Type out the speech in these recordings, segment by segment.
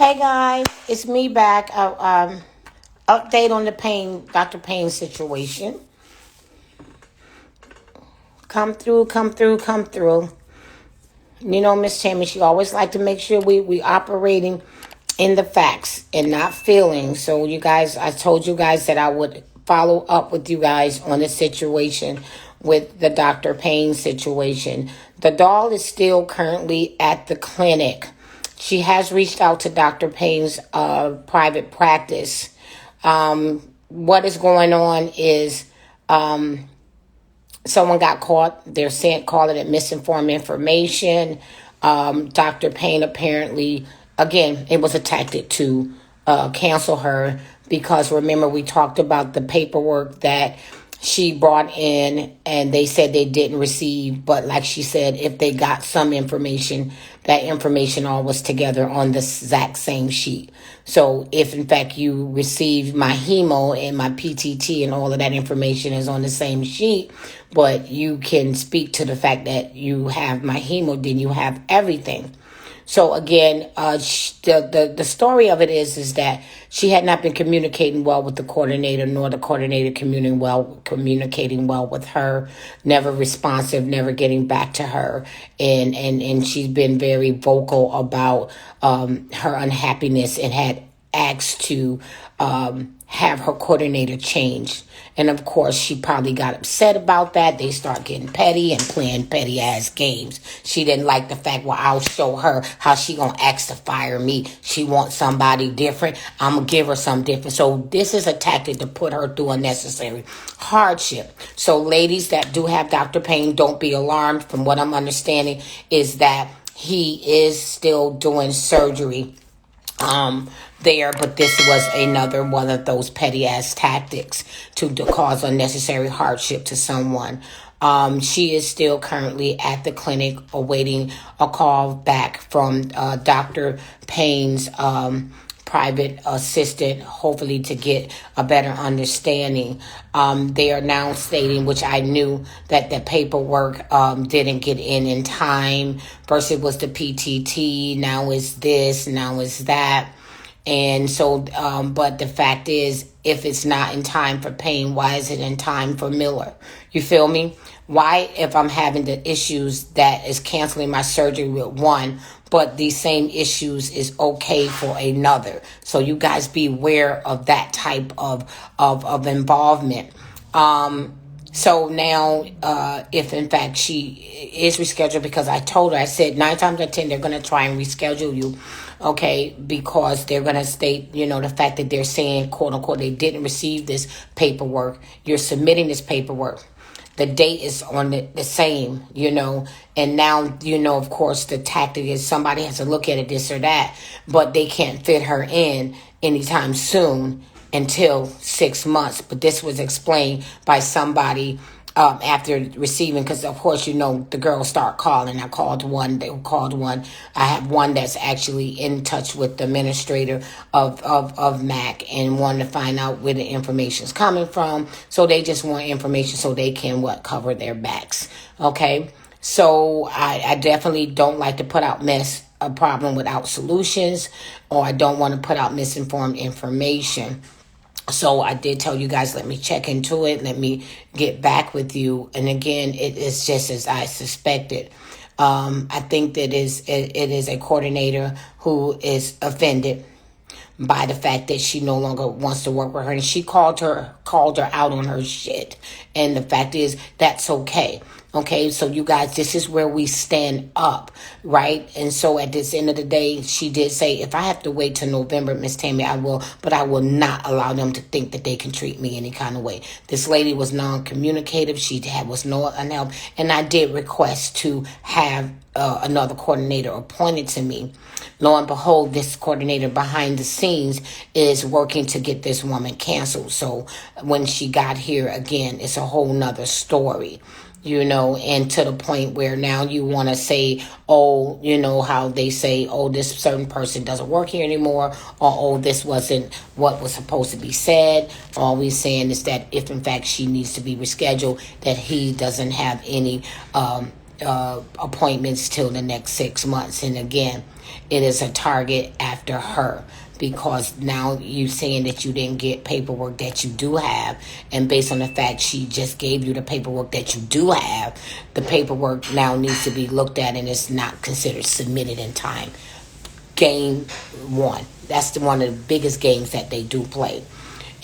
Hey guys, it's me back. Update on the Dr. Payne situation. Come through, come through, come through. You know, Miss Tammy, she always like to make sure we operating in the facts and not feelings. So you guys, I told you guys that I would follow up with you guys on the situation with the Dr. Payne situation. The doll is still currently at the clinic. She has reached out to Dr. Payne's private practice. What is going on is someone got caught. They're calling it misinformed information. Dr. Payne apparently, again, it was a tactic to cancel her because remember we talked about the paperwork that she brought in and they said they didn't receive. But like she said, if they got some information, that information all was together on the exact same sheet. So if in fact you received my hemo and my PTT and all of that information is on the same sheet, but you can speak to the fact that you have my hemo, then you have everything. So again, the story of it is that she had not been communicating well with the coordinator, nor the coordinator communicating well with her, never responsive, never getting back to her, and she's been very vocal about her unhappiness and had asked to have her coordinator changed. And of course, she probably got upset about that. They start getting petty and playing petty ass games. She didn't like the fact, well, I'll show her how she gonna ask to fire me. She wants somebody different. I'm gonna give her something different. So this is a tactic to put her through unnecessary hardship. So ladies that do have Dr. Payne, don't be alarmed. From what I'm understanding is that he is still doing surgery there, but this was another one of those petty ass tactics to cause unnecessary hardship to someone. She is still currently at the clinic awaiting a call back from Dr. Payne's private assistant, hopefully to get a better understanding. They are now stating, which I knew, that the paperwork didn't get in time. First it was the PTT, now it's this, now it's that. And so, but the fact is, if it's not in time for Payne, why is it in time for Miller? You feel me? Why, if I'm having the issues that is canceling my surgery with one, but these same issues is okay for another? So you guys be aware of that type of involvement. So now, if in fact she is rescheduled, because I told her, I said 9 times out of 10, they're going to try and reschedule you. Okay, because they're going to state, the fact that they're saying, quote unquote, they didn't receive this paperwork. You're submitting this paperwork. The date is on the same, and now, of course, the tactic is somebody has to look at it, this or that, but they can't fit her in anytime soon until 6 months. But this was explained by somebody after receiving, because of course, the girls start calling. I called one, they called one. I have one that's actually in touch with the administrator of MAC and wanted to find out where the information is coming from. So they just want information so they can cover their backs. Okay. So I definitely don't like to put out a problem without solutions, or I don't want to put out misinformed information. So I did tell you guys, let me check into it. Let me get back with you. And again, it is just as I suspected. I think that it is a coordinator who is offended by the fact that she no longer wants to work with her. And she called her out on her shit. And the fact is, that's okay. Okay, so you guys, this is where we stand up, right? And so at this end of the day, she did say, if I have to wait till November, Miss Tammy, I will, but I will not allow them to think that they can treat me any kind of way. This lady was non-communicative. Was no unhelp. And I did request to have another coordinator appointed to me. Lo and behold, this coordinator behind the scenes is working to get this woman canceled. So when she got here, again, it's a whole nother story. And to the point where now you want to say, how they say, this certain person doesn't work here anymore, or, this wasn't what was supposed to be said. All we're saying is that if, in fact, she needs to be rescheduled, that he doesn't have any appointments till the next 6 months. And again, it is a target after her, because now you saying that you didn't get paperwork that you do have, and based on the fact she just gave you the paperwork that you do have, the paperwork now needs to be looked at and it's not considered submitted in time. Game one. That's one of the biggest games that they do play.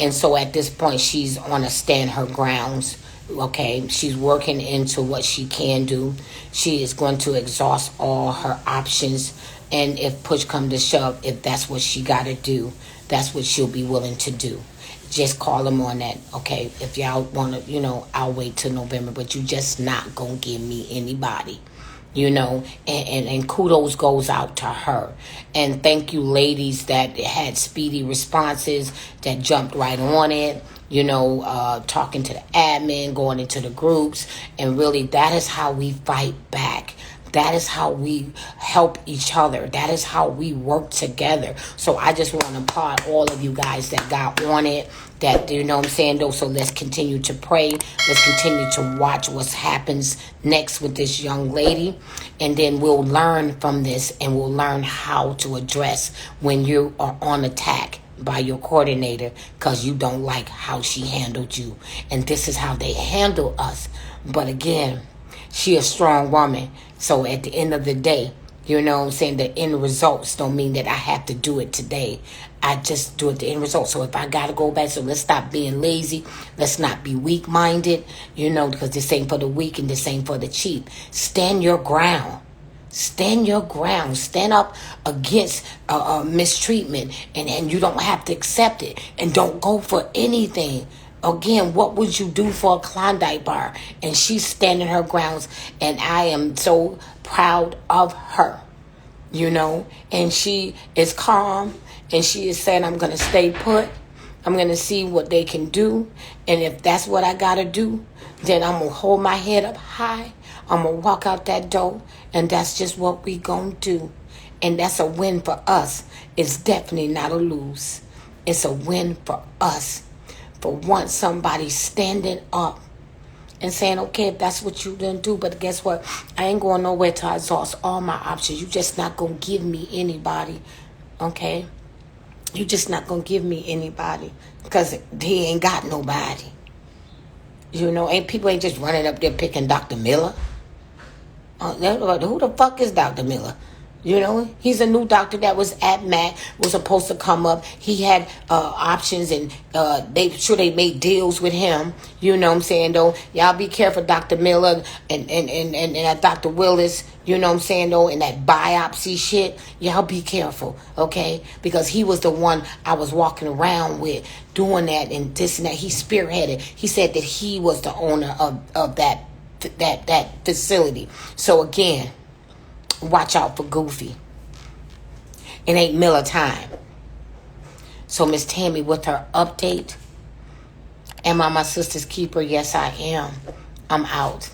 And so at this point, she's on a stand her grounds. Okay, she's working into what she can do. She is going to exhaust all her options. And if push come to shove, if that's what she got to do, that's what she'll be willing to do. Just call them on that. Okay, if y'all want to, I'll wait till November, but you just not going to give me anybody. And kudos goes out to her. And thank you, ladies, that had speedy responses, that jumped right on it, talking to the admin, going into the groups. And really, that is how we fight back. That is how we help each other. That is how we work together. So I just want to applaud all of you guys that got on it. That, though. So let's continue to pray. Let's continue to watch what happens next with this young lady. And then we'll learn from this, and we'll learn how to address when you are on attack by your coordinator because you don't like how she handled you. And this is how they handle us. But again, she a strong woman. So at the end of the day, the end results don't mean that I have to do it today. I just do it the end result. So if I got to go back, so let's stop being lazy. Let's not be weak-minded, because this ain't for the weak and this ain't for the cheap. Stand your ground. Stand your ground. Stand up against mistreatment, and you don't have to accept it. And don't go for anything. Again, what would you do for a Klondike bar? And she's standing her grounds, and I am so proud of her, and she is calm, and she is saying, I'm going to stay put. I'm going to see what they can do, and if that's what I got to do, then I'm going to hold my head up high. I'm going to walk out that door, and that's just what we going to do, and that's a win for us. It's definitely not a lose. It's a win for us. For once, somebody standing up and saying, okay, if that's what you done do, but guess what? I ain't going nowhere till I exhaust all my options. You just not going to give me anybody, okay? You just not going to give me anybody because he ain't got nobody. And people ain't just running up there picking Dr. Miller. Who the fuck is Dr. Miller? He's a new doctor that was at MAC, was supposed to come up. He had options, and they made deals with him. Though? Y'all be careful, Dr. Miller and Dr. Willis, and that biopsy shit. Y'all be careful, okay? Because he was the one I was walking around with doing that and this and that. He spearheaded. He said that he was the owner of that facility. So again, watch out for Goofy. It ain't Miller time. So Miss Tammy with her update. Am I my sister's keeper? Yes, I am. I'm out.